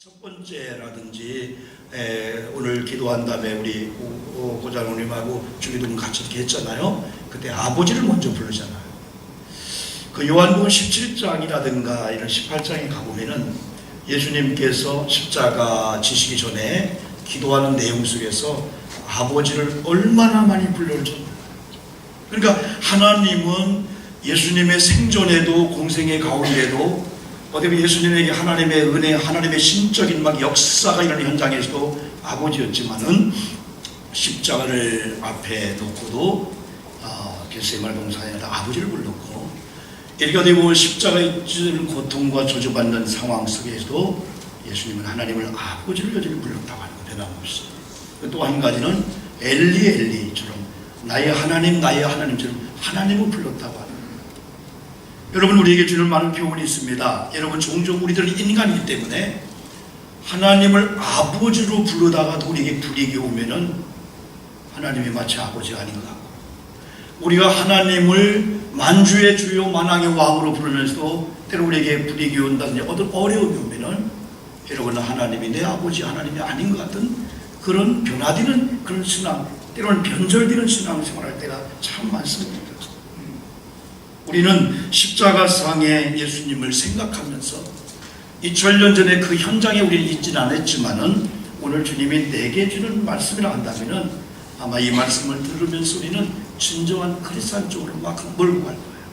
첫 번째라든지 오늘 기도한 다음에 우리 고장로님하고 주기도님 같이 이렇게 했잖아요. 그때 아버지를 먼저 부르잖아요. 그 요한복음 17장이라든가 이런 18장에 가보면은 예수님께서 십자가 지시기 전에 기도하는 내용 속에서 아버지를 얼마나 많이 불러주셨나요. 그러니까 하나님은 예수님의 생전에도 공생의 가운데도 어떻게 보면 예수님에게 하나님의 은혜, 하나님의 신적인 막 역사가 일어나는 현장에서도 아버지였지만은 십자가를 앞에 놓고도 겟세마네 동산에다 아버지를 불렀고, 이렇게 어떻게 보면 십자가의 찢어지는 고통과 저주받는 상황 속에서도 예수님은 하나님을 아버지를 여전히 불렀다고 하는 거 변함없이. 또 한 가지는 엘리 엘리처럼 나의 하나님처럼 하나님을 불렀다고 하는. 여러분, 우리에게 주는 많은 교훈이 있습니다. 여러분, 종종 우리들은 인간이기 때문에 하나님을 아버지로 부르다가도 우리에게 불이익이 오면은 하나님이 마치 아버지가 아닌 것 같고, 우리가 하나님을 만주의 주요 만왕의 왕으로 부르면서도 때로 우리에게 불이익이 온다든지 어떤 어려움이 오면은 여러분, 하나님이 내 아버지 하나님이 아닌 것 같은 그런 변화되는 그런 신앙, 때로는 변절되는 신앙생활할 때가 참 많습니다. 우리는 십자가상의 예수님을 생각하면서 2000년 전에 그 현장에 우리는 있지는 않았지만은 오늘 주님이 내게 주는 말씀이라 한다면은 아마 이 말씀을 들으면서 우리는 진정한 그리스도인 쪽으로 막 몰고 갈 거예요.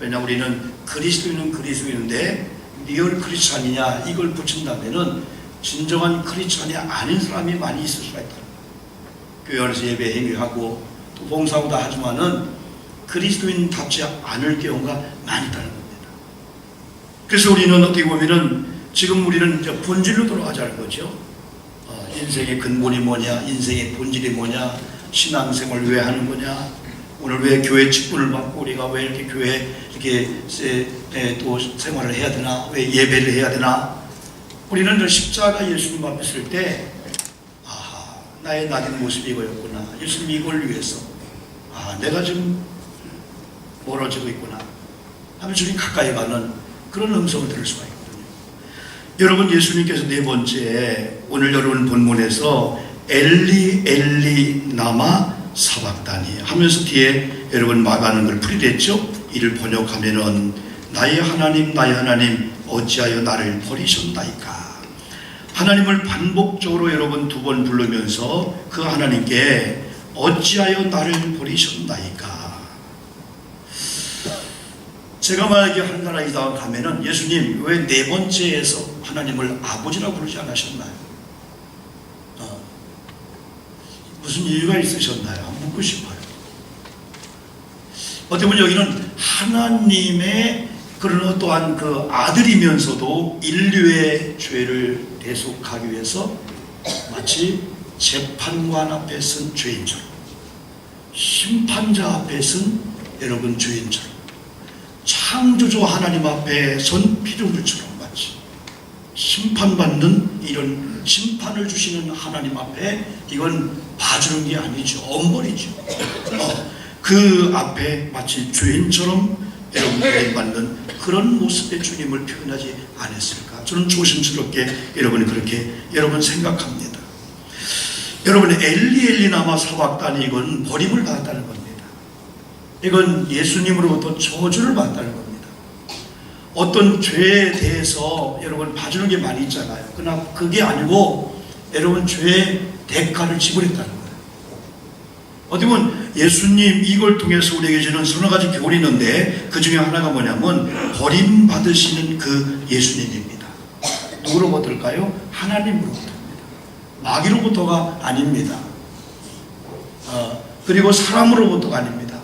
왜냐, 우리는 그리스도인인데 리얼 크리스찬이냐 이걸 붙인다면은 진정한 크리스찬이 아닌 사람이 많이 있을 수가 있다. 교회 안에서 예배 행위하고 또 봉사하고 다 하지만은 그리스도인답지 않을 경우가 많다는 겁니다. 그래서 우리는 어떻게 보면은 지금 우리는 이제 본질로 돌아가자는 거죠. 인생의 근본이 뭐냐, 인생의 본질이 뭐냐, 신앙생활 왜 하는 거냐, 오늘 왜 교회 직분을 받고 우리가 왜 이렇게 교회 이렇게 또 생활을 해야 되나, 왜 예배를 해야 되나. 우리는 십자가 예수님 앞에 있을 때 나의 나된 모습이 이거였구나, 예수님 이걸 위해서 내가 지금 멀어지고 있구나 하면 주님 가까이 가는 그런 음성을 들을 수가 있거든요. 여러분, 예수님께서 네 번째 오늘 여러분 본문에서 엘리 엘리 나마 사박다니 하면서 뒤에 여러분 마가는 걸 풀이됐죠. 이를 번역하면은 나의 하나님 어찌하여 나를 버리셨나이까. 하나님을 반복적으로 여러분 두 번 부르면서 그 하나님께 어찌하여 나를 버리셨나이까. 제가 만약에 한나라 이당 가면은 예수님 왜 네 번째에서 하나님을 아버지라고 부르지 않으셨나요? 무슨 이유가 있으셨나요? 묻고 싶어요. 어떻게 보면 여기는 하나님의 그런 어떠한 그 아들이면서도 인류의 죄를 대속하기 위해서 마치 재판관 앞에 선 죄인처럼, 심판자 앞에 선 여러분 죄인처럼, 창조주 하나님 앞에 선 피조물처럼 마치 심판받는 이런 심판을 주시는 하나님 앞에 이건 봐주는 게 아니죠. 엄벌이죠. 그 앞에 마치 죄인처럼 여러분 버림받는 그런 모습의 주님을 표현하지 않았을까. 저는 조심스럽게 그렇게 생각합니다. 여러분, 엘리 나마 사박다니 이건 버림을 받았다는 겁니다. 이건 예수님으로부터 저주를 받았다는 겁니다. 어떤 죄에 대해서 여러분 봐주는 게 많이 있잖아요. 그러나 그게 아니고 여러분 죄의 대가를 지불했다는 거예요. 어떻게 보면 예수님 이걸 통해서 우리에게 주는 서너 가지 교훈이 있는데 그 중에 하나가 뭐냐면 버림받으시는 그 예수님입니다. 누구로부터일까요? 하나님으로부터입니다. 마귀로부터가 아닙니다. 그리고 사람으로부터가 아닙니다.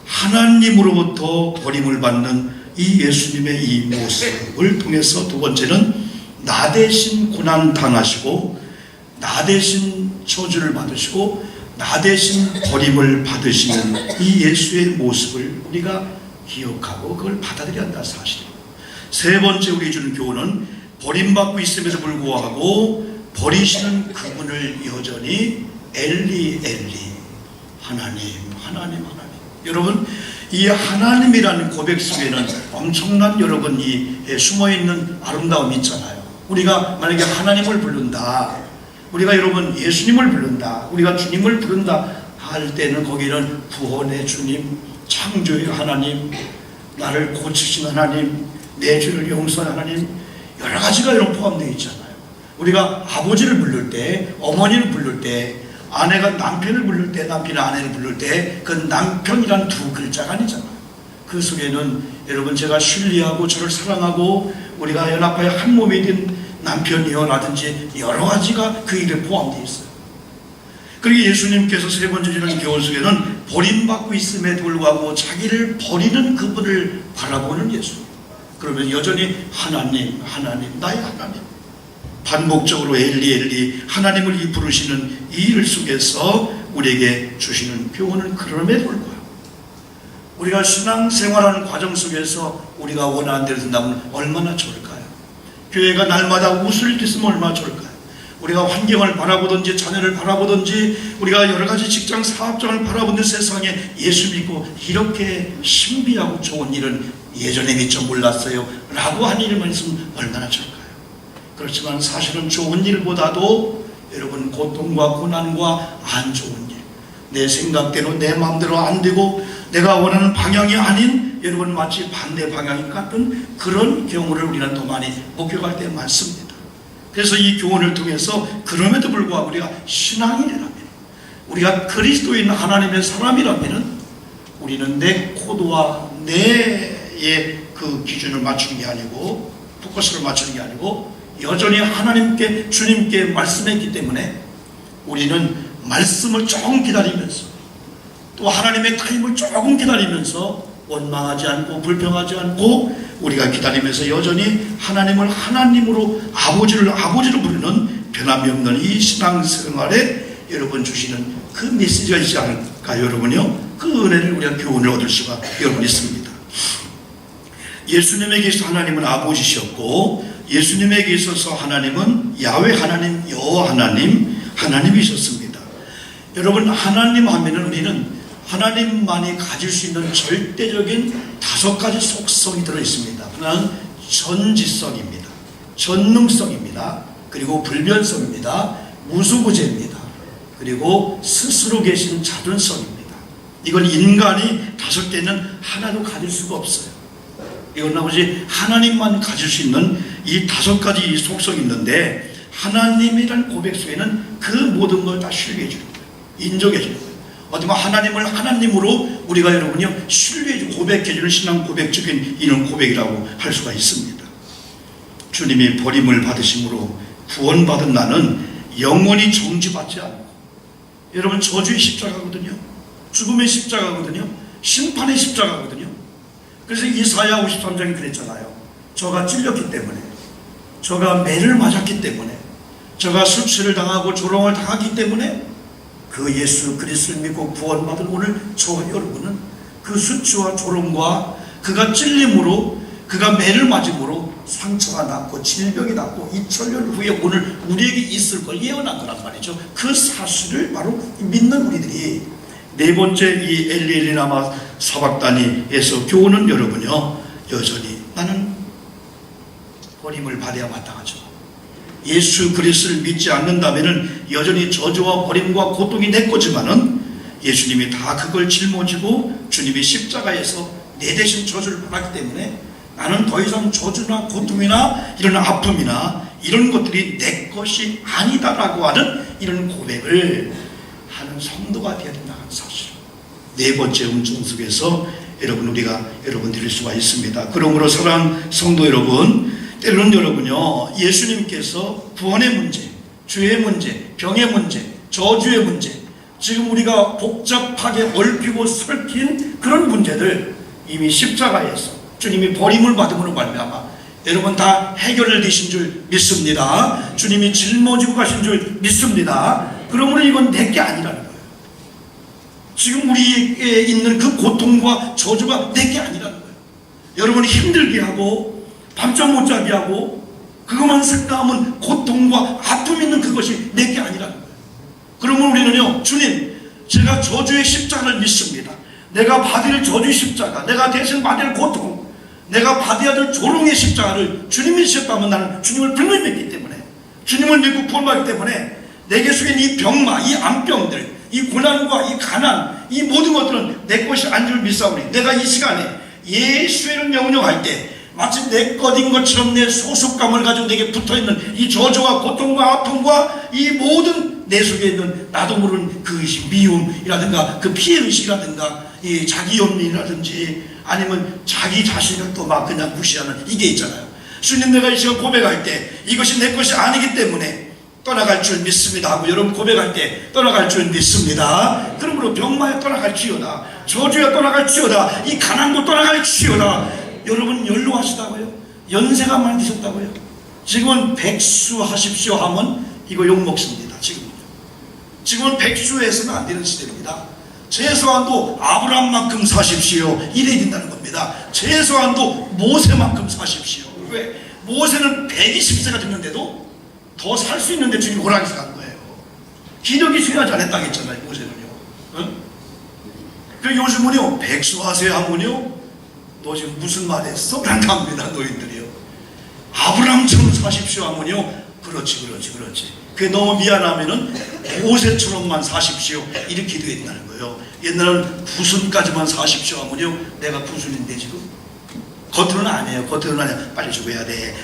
하나님으로부터 버림을 받는 이 예수님의 이 모습을 통해서 두 번째는 나 대신 고난 당하시고 나 대신 저주를 받으시고 나 대신 버림을 받으시는 이 예수의 모습을 우리가 기억하고 그걸 받아들여야 한다 사실이에요. 세 번째 우리 주는 교훈은 버림받고 있음에도 불구하고 버리시는 그분을 여전히 엘리 하나님. 여러분, 이 하나님이라는 고백 속에는 엄청난 여러분 이 숨어있는 아름다움이 있잖아요. 우리가 만약에 하나님을 부른다, 우리가 여러분 예수님을 부른다, 우리가 주님을 부른다 할 때는 거기는 구원의 주님, 창조의 하나님, 나를 고치신 하나님, 내 죄를 용서하는 하나님, 여러 가지가 이런 포함되어 있잖아요. 우리가 아버지를 부를 때, 어머니를 부를 때, 아내가 남편을 부를 때, 남편이 아내를 부를 때 그 남편이란 두 글자가 아니잖아요. 그 속에는 여러분 제가 신뢰하고 저를 사랑하고 우리가 연합하여 한 몸이 된 남편이요라든지 여러 가지가 그 일에 포함되어 있어요. 그리고 예수님께서 세 번째 주는 교훈 속에는 버림받고 있음에도 불구하고 자기를 버리는 그분을 바라보는 예수. 그러면 여전히 하나님, 하나님, 나의 하나님. 반복적으로 엘리 엘리 하나님을 부르시는 이 일 속에서 우리에게 주시는 교훈은 그럼에도 불구하고 우리가 신앙생활하는 과정 속에서 우리가 원하는 대로 된다면 얼마나 좋을까요? 교회가 날마다 웃을 때 있으면 얼마나 좋을까요? 우리가 환경을 바라보든지 자녀를 바라보든지 우리가 여러 가지 직장 사업장을 바라보는 세상에 예수 믿고 이렇게 신비하고 좋은 일은 예전에 미처 몰랐어요 라고 한 일만 있으면 얼마나 좋을까요? 그렇지만 사실은 좋은 일보다도 여러분 고통과 고난과 안 좋은 일, 내 생각대로 내 마음대로 안 되고 내가 원하는 방향이 아닌 여러분 마치 반대 방향인 같은 그런 경우를 우리는 더 많이 목격할 때 많습니다. 그래서 이 교훈을 통해서 그럼에도 불구하고 우리가 신앙인이라면, 우리가 그리스도인 하나님의 사람이라면 우리는 내 코드와 내의 그 기준을 맞추는 게 아니고 포커스를 맞추는 게 아니고 여전히 하나님께 주님께 말씀했기 때문에 우리는 말씀을 조금 기다리면서 또 하나님의 타임을 조금 기다리면서 원망하지 않고 불평하지 않고 우리가 기다리면서 여전히 하나님을 하나님으로 아버지를 아버지로 부르는 변함이 없는 이 신앙생활에 여러분 주시는 그 메시지가 있지 않을까요? 여러분요, 그 은혜를 우리가 교훈을 얻을 수가 여러분 있습니다. 예수님에게 있어서 하나님은 아버지셨고 예수님에게 있어서 하나님은 야훼 하나님, 여호와 하나님, 하나님이셨습니다. 여러분 하나님 하면은 우리는 하나님만이 가질 수 있는 절대적인 5가지 속성이 들어있습니다. 하나는 전지성입니다. 전능성입니다. 그리고 불변성입니다. 무소부재입니다. 그리고 스스로 계신 자존성입니다. 이건 인간이 5개는 하나도 가질 수가 없어요. 이건 아버지 하나님만 가질 수 있는 이 5가지 속성이 있는데 하나님이라는 고백 속에는 그 모든 걸 다 신뢰해 주는 거예요. 인정해 주는 거예요. 어쩌면 하나님을 하나님으로 우리가 여러분요 신뢰해 주고 고백해 주는 신앙 고백적인 이런 고백이라고 할 수가 있습니다. 주님이 버림을 받으심으로 구원받은 나는 영원히 정죄받지 않고, 여러분 저주의 십자가거든요. 죽음의 십자가거든요. 심판의 십자가거든요. 그래서 이사야 53장이 그랬잖아요. 저가 찔렸기 때문에, 저가 매를 맞았기 때문에, 저가 수치를 당하고 조롱을 당하기 때문에 그 예수 그리스도를 믿고 구원받은 오늘 저와 여러분은 그 수치와 조롱과 그가 찔림으로, 그가 매를 맞음으로 상처가 났고 질병이 났고 2000년 후에 오늘 우리에게 있을 걸 예언한 거란 말이죠. 그 사실을 바로 믿는 우리들이 네 번째 이 엘리엘리나마 사박다니에서 교훈은 여러분요, 여전히 나는 버림을 받아야 마땅하죠. 예수 그리스도를 믿지 않는다면은 여전히 저주와 버림과 고통이 내 거지만은 예수님이 다 그걸 짊어지고 주님이 십자가에서 내 대신 저주를 받았기 때문에 나는 더 이상 저주나 고통이나 이런 아픔이나 이런 것들이 내 것이 아니다라고 하는 이런 고백을 하는 성도가 되어야 된다는 사실. 네 번째 음성 속에서 우리가 드릴 수가 있습니다. 그러므로 사랑하는 성도 여러분, 때로는 여러분요, 예수님께서 구원의 문제, 죄의 문제, 병의 문제, 저주의 문제, 지금 우리가 복잡하게 얽히고 설킨 그런 문제들 이미 십자가에서 주님이 버림을 받음으로 말미암아 여러분 다 해결을 되신 줄 믿습니다. 주님이 짊어지고 가신 줄 믿습니다. 그러므로 이건 내게 아니라는 거예요. 지금 우리에 있는 그 고통과 저주가 내게 아니라는 거예요. 여러분이 힘들게 하고 밤잠 못 자게 하고 그것만 생각하면 고통과 아픔 있는 그것이 내게 아니라는 거예요. 그러면 우리는요, 주님, 제가 저주의 십자가를 믿습니다. 내가 받을 저주의 십자가, 내가 대신 받을 고통, 내가 받아야 될 조롱의 십자가를 주님이 지셨다면 나는 주님을 분명히 믿기 때문에, 주님을 믿고 구원받기 때문에 내게 속인 이 병마, 이 암병들, 이 고난과 이 가난, 이 모든 것들은 내 것이 아닌 줄 믿사오니, 내가 이 시간에 예수의 이름 명령할 때 마치 내 것인 것처럼 내 소속감을 가지고 내게 붙어있는 이 저주와 고통과 아픔과 이 모든 내 속에 있는 나도 모르는 그 미움이라든가 그 피해의식이라든가 이 자기연민이라든지 아니면 자기 자신을 또 막 그냥 무시하는 이게 있잖아요. 주님, 내가 이 시간 고백할 때 이것이 내 것이 아니기 때문에 떠나갈 줄 믿습니다 하고 여러분 고백할 때 떠나갈 줄 믿습니다. 그러므로 병마에 떠나갈지어다, 저주에 떠나갈지어다, 이 가난도 떠나갈지어다. 여러분 연로하시다고요? 연세가 많이 드셨다고요? 지금은 백수하십시오 하면 이거 욕먹습니다. 지금은 백수해서는 안 되는 시대입니다. 최소한도 아브라함만큼 사십시오 이래야 된다는 겁니다. 최소한도 모세만큼 사십시오. 왜? 모세는 120세가 됐는데도 더 살 수 있는데 주님 오락에서 간 거예요. 기력이 중요하지 않았다고 했잖아요. 모세는요. 응? 그 요즘은요, 백수하세요 하면요, 너 지금 무슨 말 했어? 난답니다. 너희들이요. 아브라함처럼 사십시오 하면요, 그렇지. 그게 너무 미안하면은 모세처럼만 사십시오 이렇게 기도했다는 거예요. 옛날에는 구순까지만 사십시오 하면요, 내가 구순인데 지금 겉으로는 아니에요. 빨리 죽어야 돼.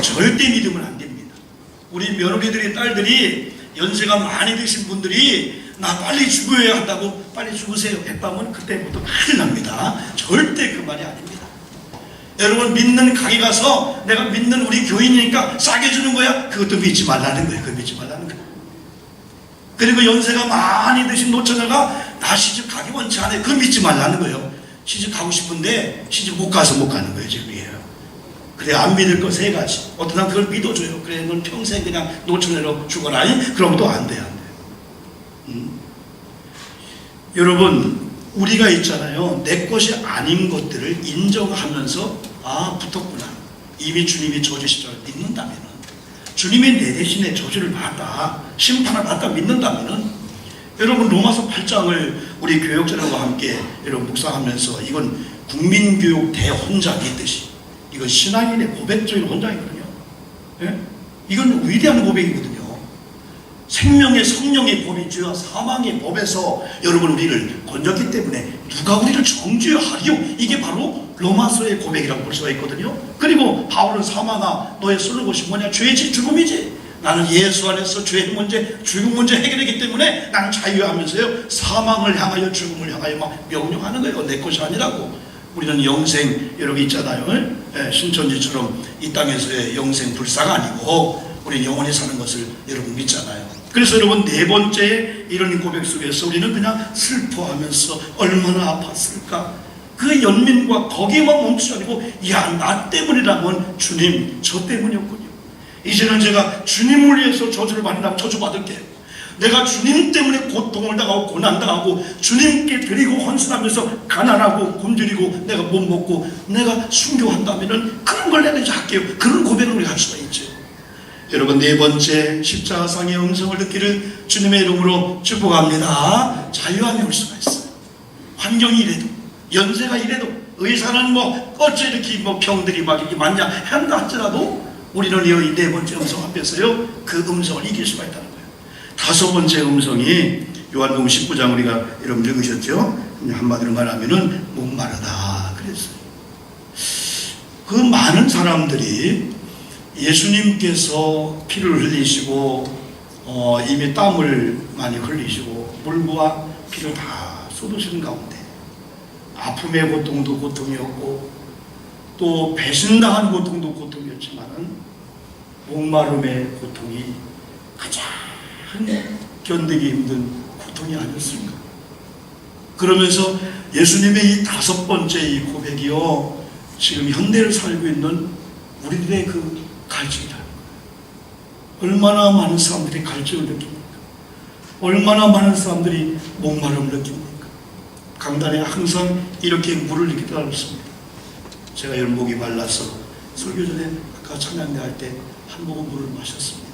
절대 믿으면 안 됩니다. 우리 며느리들의 딸들이 연세가 많이 드신 분들이 나 빨리 죽어야 한다고 빨리 죽으세요 했다면 그때부터 큰일 납니다. 절대 그 말이 아닙니다. 여러분, 믿는 가게 가서 내가 믿는 우리 교인이니까 싸게 주는 거야? 그것도 믿지 말라는 거예요. 그거 믿지 말라는 거예요. 그리고 연세가 많이 드신 노처녀가 나 시집 가기 원치 않아요. 그거 믿지 말라는 거예요. 시집 가고 싶은데 시집 못 가서 못 가는 거예요. 지금이에요. 그래, 안 믿을 거 세 가지. 어떤 사람 그걸 믿어줘요. 그래, 넌 평생 그냥 노처녀로 죽어라. 그럼 또 안 돼요. 여러분, 우리가 있잖아요. 내 것이 아닌 것들을 인정하면서 아, 붙었구나. 이미 주님이 저주 십자가를 믿는다면, 주님이 내 대신에 저주를 받아 심판을 받다 믿는다면, 여러분 로마서 8장을 우리 교역자들과 함께 여러분 묵상하면서 이건 국민교육 대헌장이 있듯이 이건 신앙인의 고백적인 헌장이거든요. 예? 이건 위대한 고백이거든요. 생명의 성령의 법이 죄와 사망의 법에서 여러분 우리를 건졌기 때문에 누가 우리를 정죄하리요? 이게 바로 로마서의 고백이라고 볼 수가 있거든요. 그리고 바울은 사망아 너의 쓰는 것이 뭐냐? 죄지 죽음이지. 나는 예수 안에서 죄의 문제, 죽음 문제 해결했기 때문에 나는 자유하면서요 사망을 향하여 죽음을 향하여 막 명령하는 거예요. 내 것이 아니라고. 우리는 영생 여러분 있잖아요. 신천지처럼 이 땅에서의 영생 불사가 아니고 우리는 영원히 사는 것을 여러분 믿잖아요. 그래서 여러분 네 번째 이런 고백 속에서 우리는 그냥 슬퍼하면서 얼마나 아팠을까 그 연민과 거기에만 멈추지 않고 야, 나 때문이라면 주님 저 때문이었군요. 이제는 제가 주님을 위해서 저주를 받는다고 저주받을게요. 내가 주님 때문에 고통을 당하고 고난당하고 주님께 드리고 헌신하면서 가난하고 굶주리고 내가 못 먹고 내가 순교한다면 그런 걸 내가 이제 할게요. 그런 고백을 우리가 할 수가 있죠. 여러분 네 번째 십자가상의 음성을 듣기를 주님의 이름으로 축복합니다. 자유함이 올 수가 있어요. 환경이 이래도 연세가 이래도 의사는 뭐 어째 이렇게 뭐 병들이 막 이렇게 많냐 한다 할지라도 우리는 이 네 번째 음성 앞에서요 그 음성을 이길 수가 있다는 거예요. 다섯 번째 음성이 요한복음 19장 우리가 여러분 읽으셨죠? 한마디로 말하면은 목마르다 그랬어요. 그 많은 사람들이 예수님께서 피를 흘리시고 이미 땀을 많이 흘리시고 물과 피를 다 쏟으시는 가운데 아픔의 고통도 고통이었고 또 배신당한 고통도 고통이었지만은 목마름의 고통이 가장 견디기 힘든 고통이 아니었을까. 그러면서 예수님의 이 다섯 번째 이 고백이요 지금 현대를 살고 있는 우리들의 그 갈증이라는 거예요. 얼마나 많은 사람들이 갈증을 느낍니까? 얼마나 많은 사람들이 목마름을 느낍니까? 강단에 항상 이렇게 물을 이렇게 따랐습니다. 제가 여러분 목이 말라서 설교 전에 아까 찬양대 할 때 한 모금 물을 마셨습니다.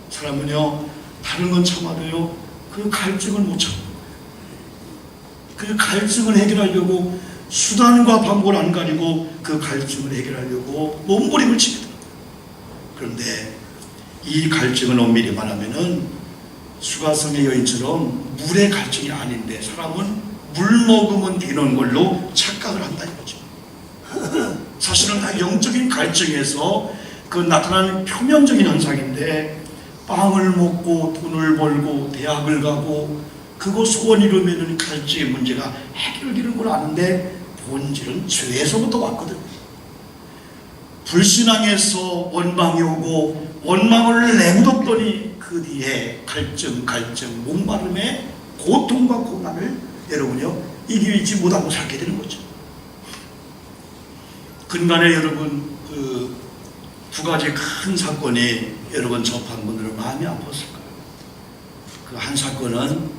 사람은요 다른 건 참아도요 그 갈증을 못 참아요. 그 갈증을 해결하려고 수단과 방법을 안 가리고 그 갈증을 해결하려고 몸부림을 치게 됩니다. 그런데 이 갈증을 엄밀히 말하면은 수가성의 여인처럼 물의 갈증이 아닌데 사람은 물 먹으면 되는 걸로 착각을 한다 이거죠. 사실은 다 영적인 갈증에서 그 나타나는 표면적인 현상인데, 빵을 먹고 돈을 벌고 대학을 가고 그거 소원 이루면 갈증의 문제가 해결되는 걸 아는데 본질은 죄에서부터 왔거든요. 불신앙에서 원망이 오고 원망을 내묻었더니 그 뒤에 갈증, 목마름의 고통과 고난을 여러분요 이기지 못하고 살게 되는 거죠. 근간에 여러분 그 두 가지 큰 사건이 여러분 접한 분들은 마음이 아팠을 거예요. 그 한 사건은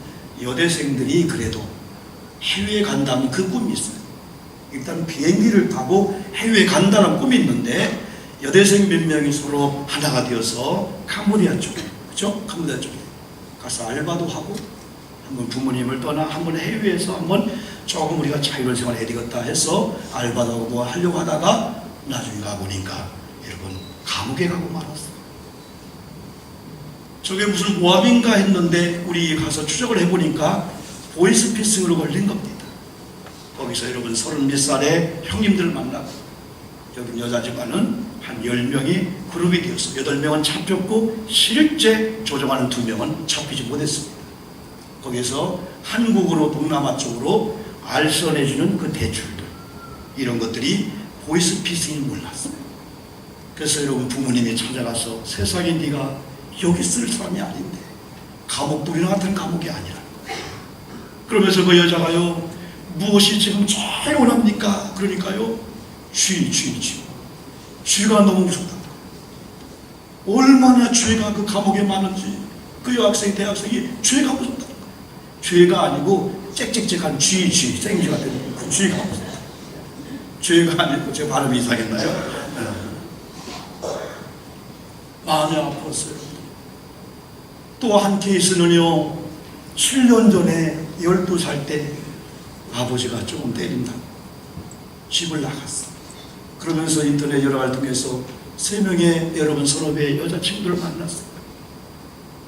여대생들이 그래도 해외에 간다면 그 꿈이 있어요. 일단 비행기를 타고 해외에 간다는 꿈이 있는데 여대생 몇 명이 서로 하나가 되어서 캄보디아 쪽에, 그죠? 캄보디아 쪽에 가서 알바도 하고, 한번 부모님을 떠나 한번 해외에서 한번 조금 우리가 자유로운 생활 해야 되겠다 해서 알바도 하고 뭐 하려고 하다가 나중에 가보니까 여러분 감옥에 가고 말았어요. 저게 무슨 모함인가 했는데 우리 가서 추적을 해보니까 보이스피싱으로 걸린 겁니다. 거기서 여러분 30몇 살의 형님들을 만나고, 여기 여자지만은 한 10명이 그룹이 되어서 8명은 잡혔고 실제 조종하는 2명은 잡히지 못했습니다. 거기서 한국으로 동남아 쪽으로 알선해주는 그 대출들, 이런 것들이 보이스피싱이 몰랐어요. 그래서 여러분 부모님이 찾아가서 세상에 네가 여기 쓸 사람이 아닌데, 감옥도 우리랑 같은 감옥이 아니라, 그러면서 그 여자가요 무엇이 지금 제일 원합니까? 그러니까요 쥐가 너무 무섭다. 얼마나 죄가 그 감옥에 많은지, 그 여학생 대학생이 죄가 무섭다. 죄가 아니고 짹짹짹한 쥐 생쥐 같은 그 쥐가 무섭다. 죄가 아니고, 제 발음이 이상했나요? 많이 아팠어요. 또 한 케이스는요 7년 전에 12살 때 아버지가 조금 때린다고 집을 나갔어. 그러면서 인터넷 여러 가지 통해서 3명의 여러분 선후배 여자친구들을 만났어요.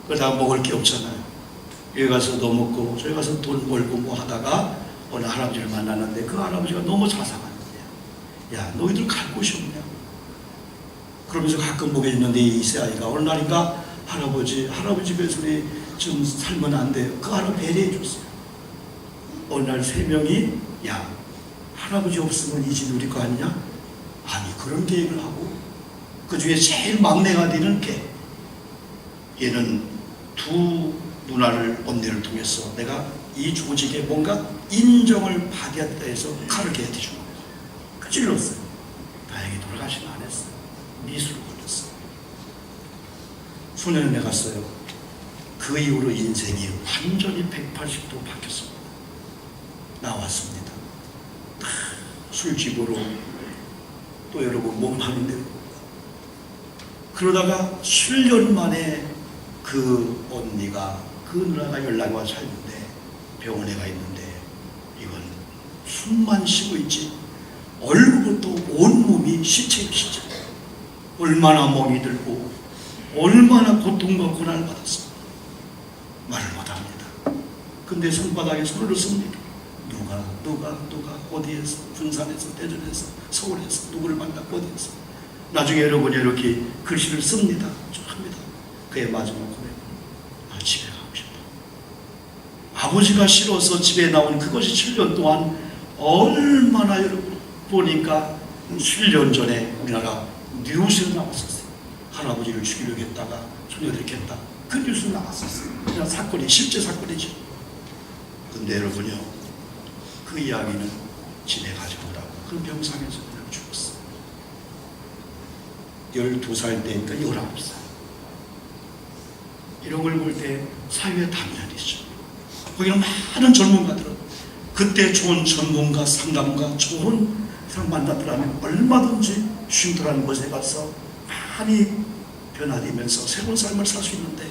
그러다가 먹을 게 없잖아요. 여기 가서 너 먹고 저기 가서 돈 벌고 뭐 하다가 어느 할아버지를 만났는데 그 할아버지가 너무 자상한 거야. 야, 너희들 갈 곳이 없냐? 그러면서 가끔 보게 있는데 이세 아이가 어느 날인가 할아버지 집에서 우리 좀 살면 안 돼요. 그 할아버지 배려해 줬어요. 어느 날 3명이 야, 할아버지 없으면 이 집 우리 거 아니냐? 아니, 그런 계획을 하고, 그 중에 제일 막내가 되는 얘는 두 누나를, 언니를 통해서 내가 이 조직에 뭔가 인정을 받았다 해서 칼을 걔한테 준 거예요. 그 찔렀어요. 다행히 돌아가시면 안 했어요. 미수로 걸렸어요. 소년원에 갔어요. 그 이후로 인생이 완전히 180도 바뀌었습니다. 나왔습니다. 술집으로 또 여러분 몸 파는 대로. 그러다가 7년 만에 그 언니가, 그 누나가 연락이 와서 있는데 병원에 가 있는데 이건 숨만 쉬고 있지 얼굴부터 온몸이 시체예요. 시체. 얼마나 멍이 들고 얼마나 고통과 고난을 받았습니다. 말을 못합니다. 근데 손바닥에 손을 씁니다. 누가 어디에서, 군산에서, 대전에서, 서울에서 누구를 만났고 어디에서. 나중에 여러분이 이렇게 글씨를 씁니다. 합니다. 그의 마지막 고백, 집에 가고 싶어. 아버지가 싫어서 집에 나온 그것이 7년 동안 얼마나 여러분 보니까 7년 전에 우리나라 뉴스에 나왔었어요. 할아버지를 죽이려고 했다가 소녀들이 했다. 그 뉴스 나왔었어요. 그냥 사건이 실제 사건이죠. 근데 여러분요, 그 이야기는 집에 가져오라고 그 병상에서 그냥 죽었어요. 12살 때니까 19살. 이런 걸 볼 때 사회에 당연히죠. 거기는 많은 전문가들은 그때 좋은 전문가, 상담가, 좋은 사람 만났더라면 얼마든지 쉼터라는 곳에 가서 많이 변화되면서 새로운 삶을 살 수 있는데,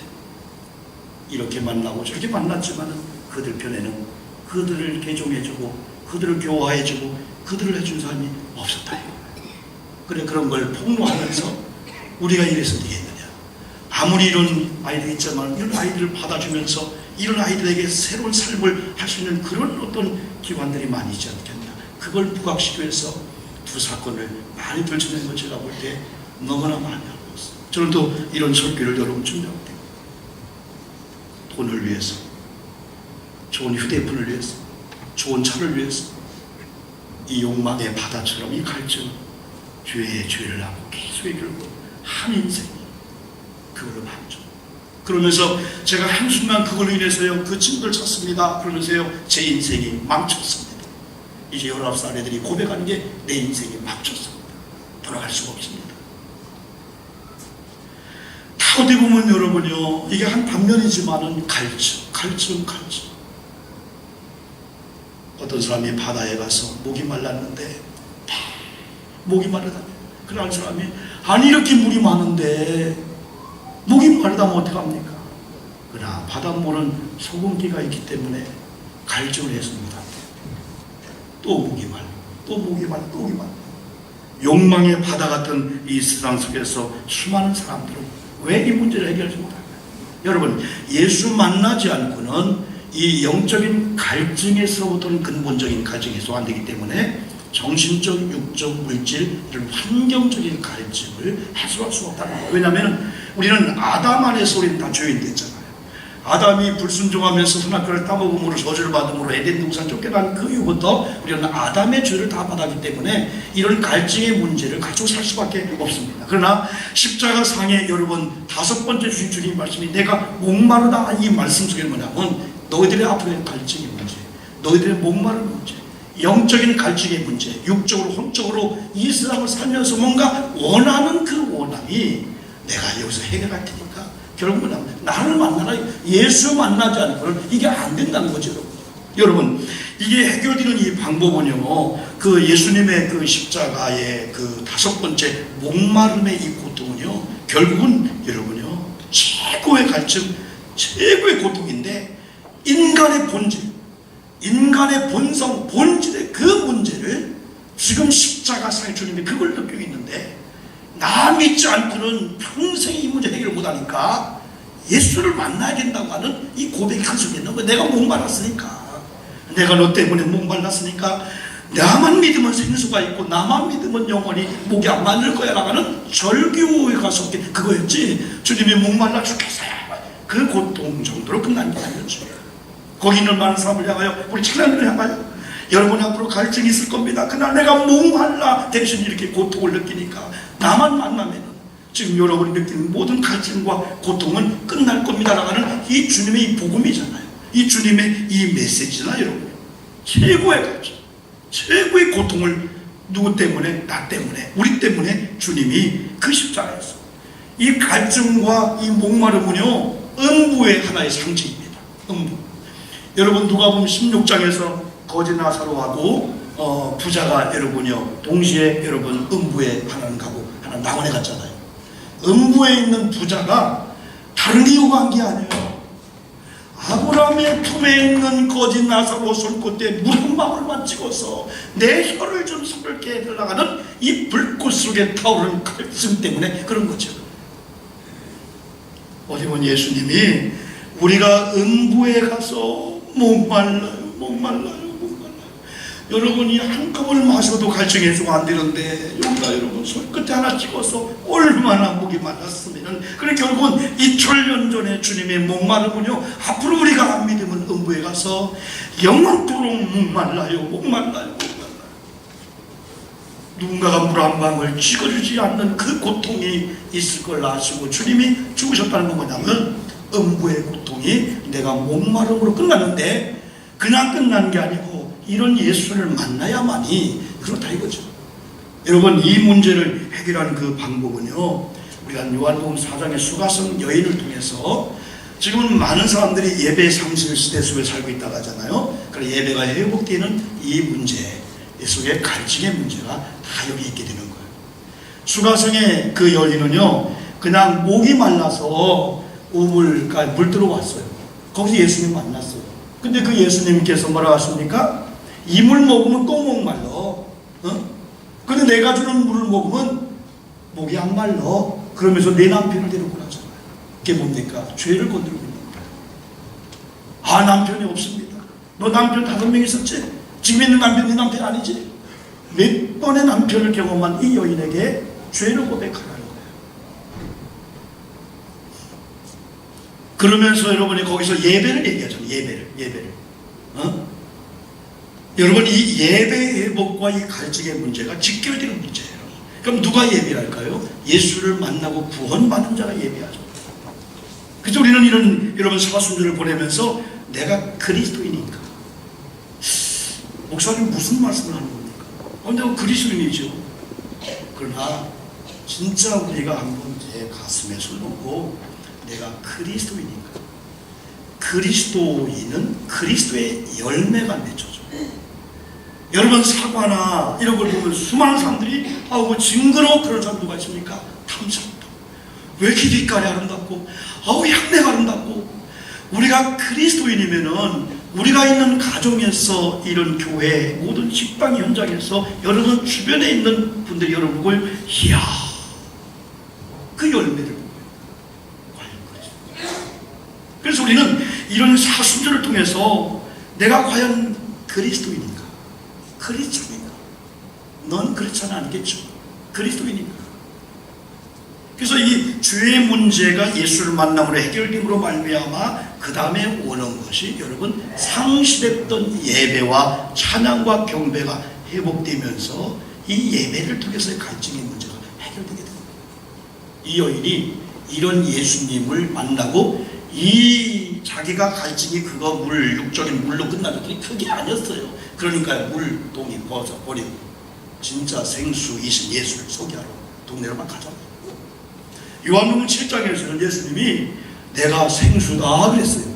이렇게 만나고 저렇게 만났지만은 그들 편에는 그들을 개종해주고 그들을 교화해주고 그들을 해준 사람이 없었다. 그래 그런 걸 폭로하면서 우리가 이래서 되겠느냐. 아무리 이런 아이들이 있지만 이런 아이들을 받아주면서 이런 아이들에게 새로운 삶을 할 수 있는 그런 어떤 기관들이 많이 있지 않겠나. 그걸 부각시키기 위해서 두 사건을 많이 들춰낸 것 제가 볼 때 너무나 많이 알고 있어요. 저는 또 이런 설교를 여러분 준비하고 있대요. 돈을 위해서, 좋은 휴대폰을 위해서, 좋은 차를 위해서 이 욕망의 바다처럼 이 갈증 죄의 죄를 하고 계속 결국 한 인생이 그걸로 맞죠. 그러면서 제가 한순간 그걸로 인해서요 그 친구를 찾습니다. 그러면서요 제 인생이 망쳤습니다. 이제 19살 애들이 고백하는 게 내 인생이 망쳤습니다. 돌아갈 수가 없습니다. 다 어디 보면 여러분요 이게 한 반면이지만은 갈증. 어떤 사람이 바다에 가서 목이 말랐는데 목이 마르다. 그런 사람이 아니 이렇게 물이 많은데 목이 마르다면 어떡합니까? 그러나 바닷물은 소금기가 있기 때문에 갈증을 했습니다. 또 목이 말라, 또 목이 말라, 또 목이 말라. 욕망의 바다 같은 이 세상 속에서 수많은 사람들은 왜 이 문제를 해결하지 못할까요? 여러분 예수 만나지 않고는 이 영적인 갈증에서부터는 근본적인 갈증이 해소안되기 때문에 정신적, 육적, 물질 이런 환경적인 갈증을 해소할 수 없다는 거예요. 왜냐하면 우리는 아담 안에서 우리는 다 죄인 됐잖아요. 아담이 불순종하면서 선악과를 따먹음으로 저주를 받음으로 에덴 동산 쫓겨난 그 이후부터 우리는 아담의 죄를 다 받았기 때문에 이런 갈증의 문제를 가지고 살 수밖에 없습니다. 그러나 십자가 상에 여러분 5번째 주신 주님 말씀이 내가 목마르다 이 말씀 속에 뭐냐면 너희들의 앞으로의 갈증의 문제, 너희들의 목마른 문제, 영적인 갈증의 문제, 육적으로 혼적으로 이 세상을 살면서 뭔가 원하는 그 원함이 내가 여기서 해결할 테니까 결국은 나를 만나라. 예수 만나지 않고는 이게 안 된다는 거죠. 여러분 이게 해결되는 이 방법은요 그 예수님의 그 십자가의 그 5번째 목마름의 이 고통은요 결국은 여러분요 최고의 갈증, 최고의 고통인데 인간의 본질, 인간의 본성, 본질의 그 문제를 지금 십자가상의 주님이 그걸 느끼고 있는데 나 믿지 않고는 평생 이 문제 해결을 못하니까 예수를 만나야 된다고 하는 이 고백이 그 속에 있는 거예요. 내가 목말랐으니까, 내가 너 때문에 목말랐으니까 나만 믿으면 생수가 있고 나만 믿으면 영원히 목이 안 마를 거야 라는 절규에 가서 그거였지 주님이 목말라 죽겠어요 그 고통 정도로 끝난 게 아니었죠. 거기 있는 많은 사람을 향하여 우리 찬양들을 향하여 여러분 앞으로 갈증이 있을 겁니다. 그날 내가 목말라 대신 이렇게 고통을 느끼니까 나만 만나면 지금 여러분이 느끼는 모든 갈증과 고통은 끝날 겁니다 라는 이 주님의 이 복음이잖아요. 이 주님의 이 메시지나 여러분 최고의 갈증, 최고의 고통을 누구 때문에? 나 때문에, 우리 때문에 주님이 그 십자가에서 이 갈증과 이 목마름은요 음부의 하나의 상징입니다. 음부. 여러분 누가복음 16장에서 거지 나사로하고 부자가 여러분요 동시에 여러분 음부에 하나는 가고 하나는 낙원에 갔잖아요. 음부에 있는 부자가 다른 이유가 한 게 아니에요. 아브라함의 품에 있는 거지 나사로 손끝에 물 한 방울만 찍어서 내 혀를 좀 섞을게 해달라는 이 불꽃 속에 타오르는 갈증 때문에 그런 거죠. 어디 보면 예수님이 우리가 음부에 가서 목말라요. 여러분이 한 컵을 마셔도 갈증이 해소가 안 되는데 여기다 여러분 손끝에 하나 찍어서 얼마나 목이 말랐으면 그래 결국은 2000년 전에 주님의 목마름은요 앞으로 우리가 안 믿으면 음부에 가서 영원토록 목말라요. 누군가가 물 한 방울 찍어주지 않는 그 고통이 있을 걸 아시고 주님이 죽으셨다는 건 뭐냐면 음부의 고통이 내가 목마름으로 끝났는데 그냥 끝난 게 아니고 이런 예수를 만나야만이 그렇다 이거죠. 여러분 이 문제를 해결하는 그 방법은요 우리가 요한복음 4장의 수가성 여인을 통해서 지금은 많은 사람들이 예배 상실 시대 속에 살고 있다고 하잖아요. 그래서 예배가 회복되는 이 문제 속에 갈증의 문제가 다 여기 있게 되는 거예요. 수가성의 그 여인은요 그냥 목이 말라서 물 들어왔어요. 거기서 예수님 만났어요. 근데 그 예수님께서 뭐라고 하십니까? 이 물 먹으면 또 목말라. 근데 내가 주는 물을 먹으면 목이 안 말라. 그러면서 내 남편을 데리고 나잖아요. 그게 뭡니까? 죄를 건드리고 있는 거예요. 남편이 없습니다. 너 남편 5명 있었지? 지금 있는 남편 네 남편 아니지? 몇 번의 남편을 경험한 이 여인에게 죄를 고백하라는 거예요. 그러면서 여러분이 거기서 예배를 얘기하잖아요. 예배를. 여러분, 이 예배 회복과 이 가르침의 문제가 직결되는 문제예요. 그럼 누가 예배할까요? 예수를 만나고 구원받은 자가 예배하죠. 그래서 우리는 이런 여러분 사순절을 보내면서 내가 그리스도이니까. 목사님 무슨 말씀을 하는 겁니까? 내가 그리스도인이죠. 그러나 진짜 우리가 한번 제 가슴에 손 놓고 내가 그리스도이니까. 그리스도인은 그리스도의 열매가 맺혀져. 여러분, 사과나 이런 걸 보면 수많은 사람들이 뭐 징그러워 그런 사람 누가 있습니까? 탐스럽다. 왜 이렇게 빛깔이 아름답고 향내가 아름답고. 우리가 그리스도인이면은 우리가 있는 가정에서 이런 교회 모든 식당 현장에서 여러분 주변에 있는 분들이 여러분 보고 이야 그 열매를 보고요. 과연 그리스도. 그래서 우리는 이런 사순절을 통해서 내가 과연 그리스도인인가? 그리스도인가? 넌 그렇지는 않겠죠. 그리스도인인가? 그래서 이 죄의 문제가 예수를 만남으로 해결됨으로 말미암아 그 다음에 오는 것이 여러분 상실했던 예배와 찬양과 경배가 회복되면서 이 예배를 통해서의 갈증의 문제가 해결되게 됩니다. 이 여인이 이런 예수님을 만나고 이 자기가 갈증이 그거 육적인 물로 끝나더니 그게 아니었어요. 그러니까 물동이 버리고 진짜 생수이신 예수를 소개하러 동네로만 가잖아요. 요한복음 7장에서는 예수님이 내가 생수다 그랬어요.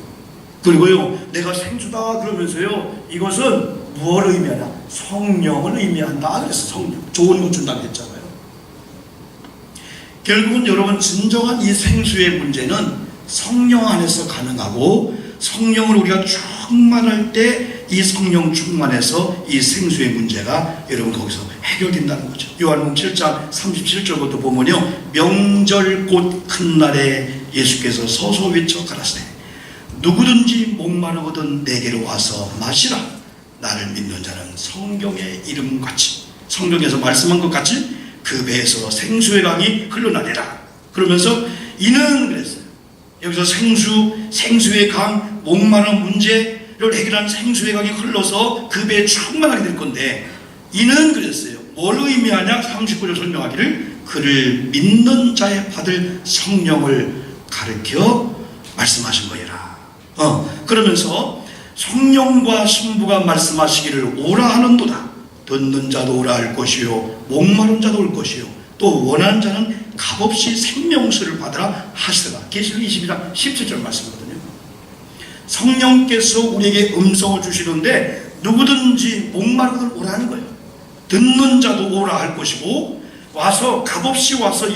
그리고요 내가 생수다 그러면서요 이것은 무엇을 의미하냐? 성령을 의미한다 그랬어요. 성령. 좋은 거 준다고 했잖아요. 결국은 여러분 진정한 이 생수의 문제는 성령 안에서 가능하고 성령을 우리가 충만할 때 이 성령 충만해서 이 생수의 문제가 여러분 거기서 해결된다는 거죠. 요한복음 7장 37절부터 보면요 명절 곧 큰 날에 예수께서 서서 외쳐 가라사대 누구든지 목마르거든 내게로 와서 마시라. 나를 믿는 자는 성경의 이름같이 성경에서 말씀한 것 같이 그 배에서 생수의 강이 흘러나리라. 그러면서 이는 그랬어요. 여기서 생수의 강, 목마른 문제를 해결한 생수의 강이 흘러서 그 배에 충만하게 될 건데 이는 그랬어요. 뭘 의미하냐? 39절 설명하기를 그를 믿는 자의 받을 성령을 가르쳐 말씀하신 거이라. 그러면서 성령과 신부가 말씀하시기를 오라 하는도다. 듣는 자도 오라 할 것이요 목마른 자도 올 것이요 또 원하는 자는 값없이 생명수를 받으라 하시더라. 계시록 22장 17절 말씀이거든요. 성령께서 우리에게 음성을 주시는데 누구든지 목마르거든 오라는 거예요. 듣는 자도 오라 할 것이고 와서 값없이 와서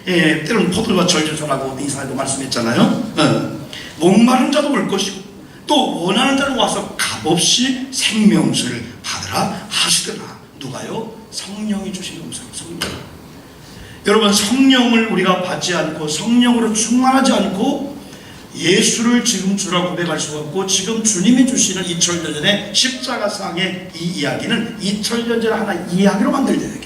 때로는 포도주와 절절하고 이사야도 말씀했잖아요. 목마른 자도 올 것이고 또 원하는 자로 와서 값없이 생명수를 받으라 하시더라. 누가요? 성령이 주신 음성. 성령. 여러분 성령을 우리가 받지 않고 성령으로 충만하지 않고 예수를 지금 주라 고백할 수가 없고 지금 주님이 주시는 2000년 전의 십자가상의 이 이야기는 2000년 전에 하나 이야기로 만들어야 돼.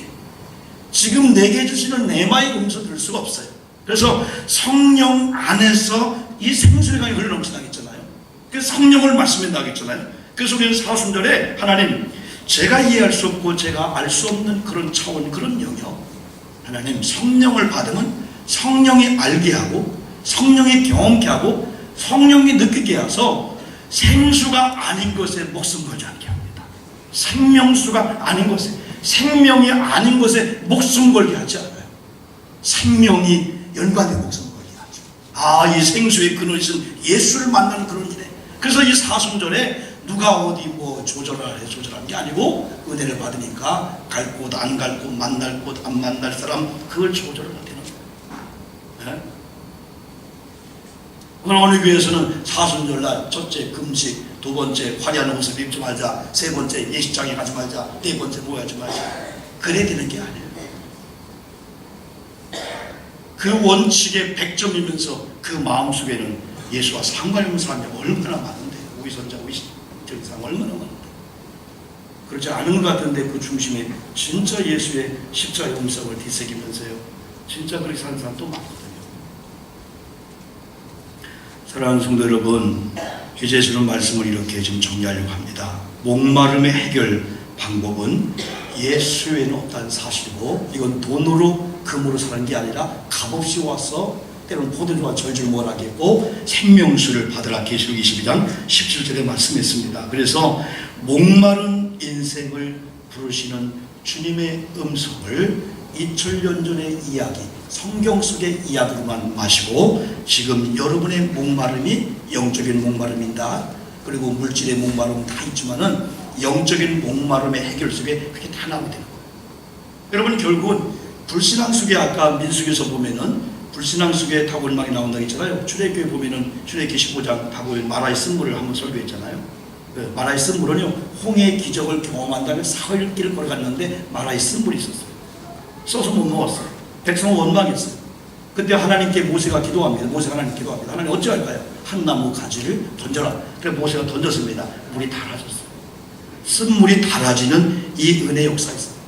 지금 내게 주시는 내마의 음성 들을 수가 없어요. 그래서 성령 안에서 이 생수의 강이 흘러넘쳐나겠잖아요. 그래서 성령을 말씀한다고 했잖아요. 그래서 우리는 사순절에 하나님 제가 이해할 수 없고 제가 알 수 없는 그런 차원 그런 영역 하나님 성령을 받으면 성령이 알게 하고 성령이 경험케 하고 성령이 느끼게 해서 생수가 아닌 것에 목숨 걸지 않게 합니다. 생명수가 아닌 것에 생명이 아닌 것에 목숨 걸게 하지 않아요. 생명이 연관된 목숨 걸게 하죠. 이 생수의 근원이신 예수를 만나는 그런 일에 그래서 이 사순절에 누가 어디 조절한 게 아니고 은혜를 받으니까 갈 곳 안 갈 곳 만날 곳 안 만날 사람 그걸 조절을 되는 거예요. 어느 교회에서는 사순절날 첫째 금식, 두 번째 화려한 옷을 입지 말자, 세 번째 예식장에 가지 말자, 네 번째 모여하지 말자. 그래야 되는 게 아니에요. 그 원칙에 100점이면서 그 마음속에는 예수와 상관없는 사람이 얼마나 많은데, 오이선자, 오이정상 얼마나 많은데. 그렇지 않은 것 같은데 그 중심에 진짜 예수의 십자가의 음성을 뒤새기면서요, 진짜 그렇게 사는 사람도 많거든요. 사랑하는 성도 여러분, 이제 주는 말씀을 이렇게 지금 정리하려고 합니다. 목마름의 해결 방법은 예수 외에는 없다는 사실이고, 이건 돈으로 금으로 사는 게 아니라 값없이 와서 때로는 포도주와 절주를 먹으라겠고 생명수를 받으라. 계시록 22장 17절에 말씀했습니다. 그래서 목마른 인생을 부르시는 주님의 음성을 2000년 전의 이야기, 성경 속의 이야기로만 마시고, 지금 여러분의 목마름이 영적인 목마름이다, 그리고 물질의 목마름 다 있지만은 영적인 목마름의 해결 속에 그게 다 나오게 되는 거예요. 여러분, 결국은 불신앙 속에, 아까 민수기에서 보면은 불신앙 속에 다골망이 나온다고 했잖아요. 출애굽기에 보면은 출애굽기 15장 다골 마라의 쓴물을 한번 설교했잖아요. 마라의 쓴물은요, 홍해의 기적을 경험한 다음에 사흘 길을 걸어갔는데 마라의 쓴물이 있었어요. 써서 못 먹었어요. 백성은 원망했어요. 그때 하나님께 모세가 기도합니다. 모세가 하나님 기도합니다. 하나님 어찌 할까요? 한 나무 가지를 던져라. 그래서 모세가 던졌습니다. 물이 달아졌어요. 쓴물이 달아지는 이 은혜 역사였어요.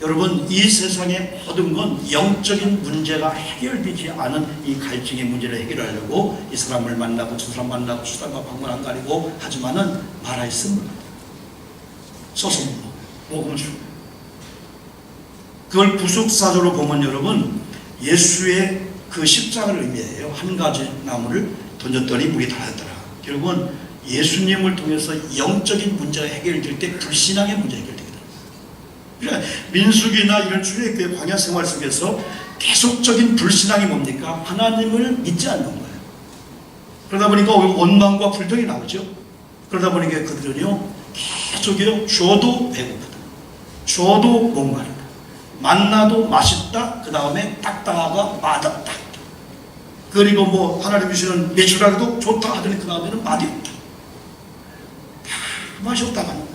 여러분, 이 세상의 모든 건 영적인 문제가 해결되지 않은 이 갈증의 문제를 해결하려고 이 사람을 만나고 저 사람 만나고 수단과 방문 안 가리고 하지만은 마라의 쓴물 써서 먹으면 죽어요. 그걸 부속사조로 보면 여러분, 예수의 그 십자가를 의미해요. 한 가지 나무를 던졌더니 물이 달았더라. 결국은 예수님을 통해서 영적인 문제가 해결될 때 불신앙의 문제가 해결되게 됩니다. 그러니까 민수기나 이런 출애굽기의 광야 생활 속에서 계속적인 불신앙이 뭡니까? 하나님을 믿지 않는 거예요. 그러다 보니까 원망과 불평이 나오죠. 그러다 보니까 그들은요, 계속이요, 줘도 배고프다, 줘도 목마르다, 만나도 맛있다, 그 다음에 딱딱하가 맛없다, 그리고 뭐 하나님 주시는 매출하기도 좋다 하더니 그 다음에는 맛이 없다, 다 맛이 없다 하는 거예요.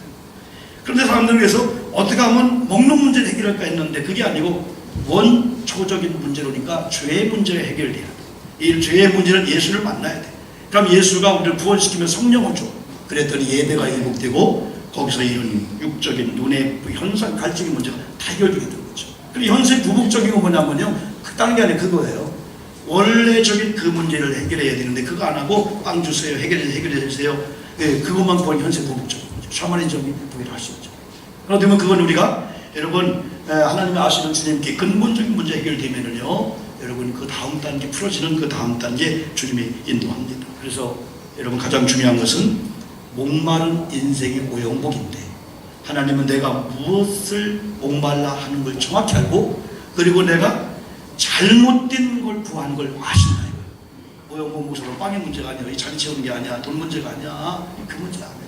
그런데 사람들을 위해서 어떻게 하면 먹는 문제를 해결할까 했는데 그게 아니고 원초적인 문제로니까 죄의 문제가 해결돼야 돼. 이 죄의 문제는 예수를 만나야 돼. 그럼 예수가 우리를 구원시키면 성령을 줘. 그랬더니 예배가 회복되고 거기서 이런 육적인 눈의 현상, 갈증의 문제가 다 해결되게 되는 거죠. 그리고 현세 부복적인 건 뭐냐면요, 그 다른 게 아니라 그거예요. 원래적인 그 문제를 해결해야 되는데 그거 안 하고 빵 주세요, 해결해 주세요. 예, 그것만 보면 현세 부복적인 거죠. 샤머니즘이 보기도 할 수 있죠. 그렇다면 그건 우리가 여러분, 하나님이 아시는 주님께 근본적인 문제 해결되면은요, 여러분 그 다음 단계, 풀어지는 그 다음 단계 주님이 인도합니다. 그래서 여러분, 가장 중요한 것은 목마른 인생의 오영복인데, 하나님은 내가 무엇을 목말라 하는 걸 정확히 알고, 그리고 내가 잘못된 걸 구하는 걸 아신다 이거예요. 오영복 목사로 빵의 문제가 아니라 이 자리 채우는 게 아니야, 돈 문제가 아니야, 그 문제가 아니야.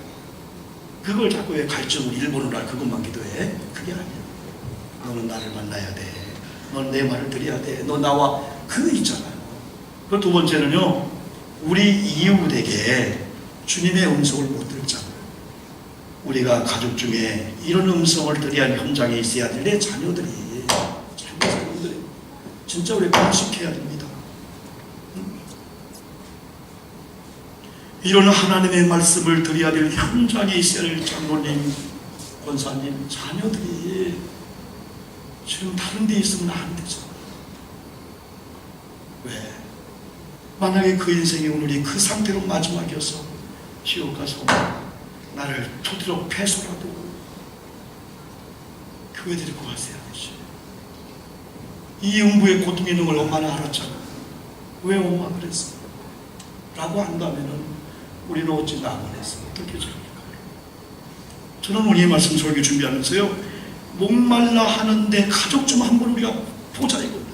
그걸 자꾸 왜 갈증을 일본으로 할 그것만 기도해? 그게 아니야. 너는 나를 만나야 돼, 너는 내 말을 들어야 돼, 너 나와, 그거 있잖아요. 그 두 번째는요, 우리 이웃에게 주님의 음성을 못 들었잖아요. 우리가 가족 중에 이런 음성을 들어야 할 현장에 있어야 될 내 자녀들이 진짜 우리 감식해야 됩니다. 이런 하나님의 말씀을 드려야 될 현장에 있어야 될 장로님, 권사님, 자녀들이 지금 다른 데 있으면 안 되죠. 왜? 만약에 그 인생이 오늘이 그 상태로 마지막이어서 지옥 가서 나를 토대로 패서라도 교회 데리고 갔어야 되지. 이 음부의 고통이 있는 걸 엄마는 알았잖아. 왜 엄마 그랬어? 라고 한다면은 우리는 어찌 나만 했어? 어떻게 저럴까요? 저는 오늘 이 말씀 설교 준비하면서요, 목말라 하는데 가족 좀 한번 우리가 보자 이거예요.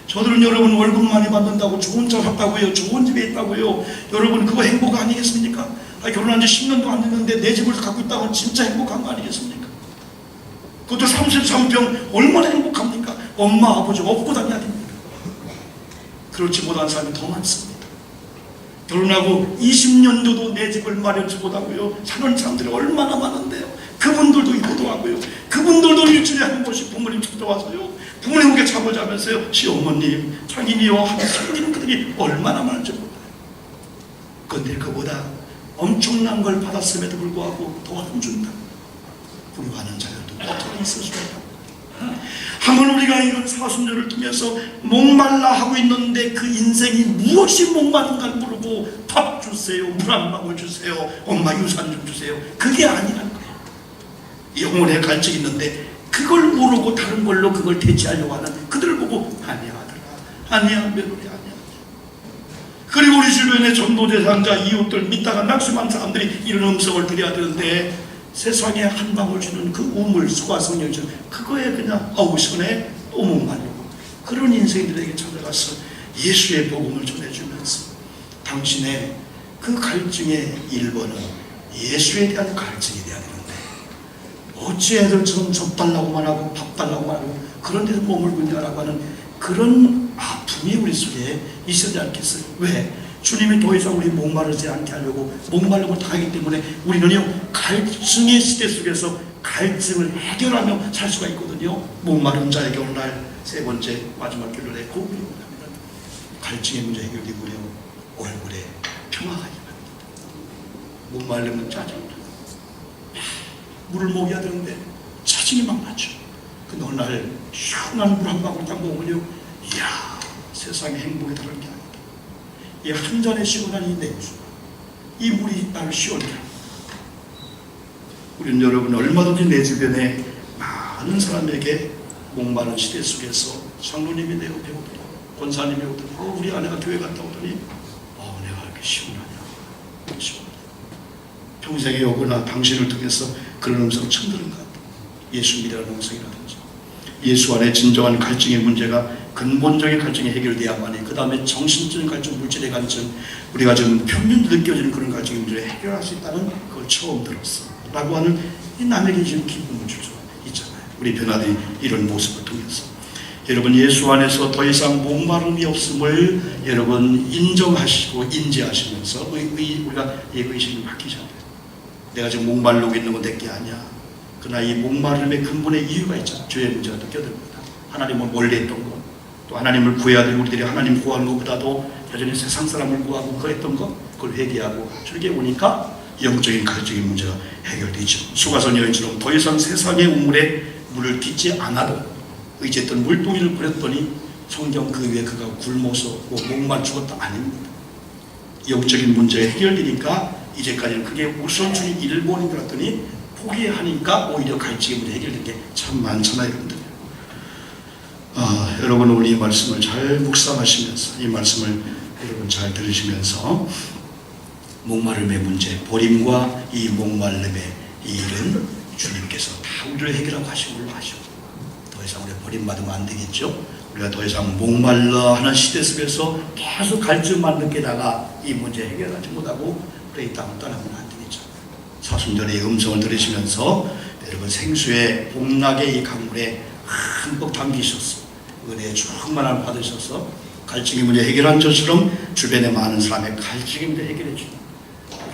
저들은 여러분 월급 많이 받는다고 좋은 차 샀다고요, 좋은 집에 있다고요. 여러분 그거 행복 아니겠습니까? 결혼한 지 10년도 안 됐는데 내 집을 갖고 있다면 진짜 행복한 거 아니겠습니까? 그것도 33평 얼마나 행복합니까? 엄마 아버지 업고 다녀야 됩니다. 그렇지 못한 사람이 더 많습니다. 결혼하고 20년도도 내 집을 마련치 못하고요 사는 사람들이 얼마나 많은데요. 그분들도 효도하고요. 그분들도 일주일에 한 번씩 부모님 찾아와서요 부모님께 잡아자면서요 시어머님 장인이요 하며 섬기는 그들이 얼마나 많은지 몰라요. 그런데 그보다 엄청난 걸 받았음에도 불구하고 더 안 준다. 불효하는 자들도 어떻게 있을 수가 있다. 한번 우리가 이런 사순절을 통해서 목말라 하고 있는데 그 인생이 무엇이 목마른가 모르고 밥 주세요, 물 한 방울 주세요, 엄마 유산 좀 주세요, 그게 아니란 거예요. 영혼의 갈증이 있는데 그걸 모르고 다른 걸로 그걸 대체하려고 하는 그들을 보고 아니야 아들아, 아니야 며느리, 아니야. 그리고 우리 주변에 전도대상자 이웃들 믿다가 낙심한 사람들이 이런 음성을 드려야 되는데 세상에 한 방울 주는 그 우물 소화성령 주는 그거에 그냥 어우 시원해 또 목마르고 그런 인생들에게 찾아가서 예수의 복음을 전해주면서 당신의 그 갈증의 1번은 예수에 대한 갈증이 돼야 되는데 어찌 애들처럼 젖 달라고만 하고 밥 달라고만 하고 그런 데서 머물고 있냐라고 하는 그런 아픔이 우리 속에 있어야 않겠어요? 왜? 주님이 더 이상 우리 목마르지 않게 하려고 목마르고 당하기 때문에 우리는요 갈증의 시대 속에서 갈증을 해결하며 살 수가 있거든요. 목마른 자에게 오늘 세 번째 마지막 결론에 고백이 뭐냐면 갈증의 문제 해결되고요 얼굴에 평화가 임합니다. 목마르면 짜증이 나요. 물을 먹여야 되는데 짜증이 막 나죠. 근데 어느 날 시원한 물 한 방울 딱 먹으면요 이야 세상에 행복이 다른 게 아니에요. 이 한 잔의 시원한 이 냉수, 이 물이 나를 시원해. 우리는 여러분 얼마든지 내 주변에 많은 사람에게 목마른 시대 속에서 장로님이 내 옆에 오더니 권사님이 오더니 우리 아내가 교회 갔다 오더니 내가 이렇게 시원하냐 시원하냐. 평생에 오거나 당신을 통해서 그런 음성 처음 들은 것 같아요. 예수님이라는 음성이라든지 예수 안에 진정한 갈증의 문제가 근본적인 갈증이 해결돼야만이 그 다음에 정신적인 갈증, 물질의 갈증 우리가 지금 평균 느껴지는 그런 갈증의 문제를 해결할 수 있다는 걸 처음 들었어 라고 하는 이 남에게 지금 기쁨을 줄 수 있잖아요. 우리 변화된 이런 모습을 통해서 여러분 예수 안에서 더 이상 목마름이 없음을 여러분 인정하시고 인지하시면서 우리가 이 의식을 바뀌셔야 돼요. 내가 지금 목마르고 있는 건 내 게 아니야. 그러나 이 목마름의 근본의 이유가 있잖아. 죄의 문제가 느껴듭니다. 하나님을 멀리 했던 것, 또 하나님을 구해야 될 우리들이 하나님 구하는 것보다도 여전히 세상 사람을 구하고 그랬던 것, 그걸 회개하고 저렇게 오니까 영적인 가정적인 문제가 해결되죠. 수가선 여인처럼 더 이상 세상의 우물에 물을 빚지 않아도 의지했던 물동이를 버렸더니 성경 그 위에 그가 굶어서 목만 죽었다 아닙니다. 영적인 문제가 해결되니까 이제까지는 그게 우선순위 1번인 줄 알았더니 포기하니까 오히려 갈증의 문제 해결된 게 참 많잖아요, 여러분들. 여러분 오늘 이 말씀을 잘 묵상하시면서 이 말씀을 여러분 잘 들으시면서 목마름의 문제, 버림과 이 목마름의 이 일은 주님께서 다 우리를 해결하고 하신 걸로 아시고 더 이상 우리 버림받으면 안 되겠죠. 우리가 더 이상 목말라 하는 시대 속에서 계속 갈증만 느끼다가 이 문제 해결하지 못하고 우리 이 땅을 떠나면 안 되겠죠. 사순절의 음성을 들으시면서 여러분 생수의 복락의 이 강물에 흠뻑 담기셔서 은혜의 충만함을 받으셔서 갈증의 문제 해결한 것처럼 주변의 많은 사람의 갈증의 문제 해결해 주는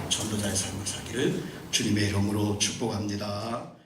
전도자의 삶을 살기를 주님의 이름으로 축복합니다.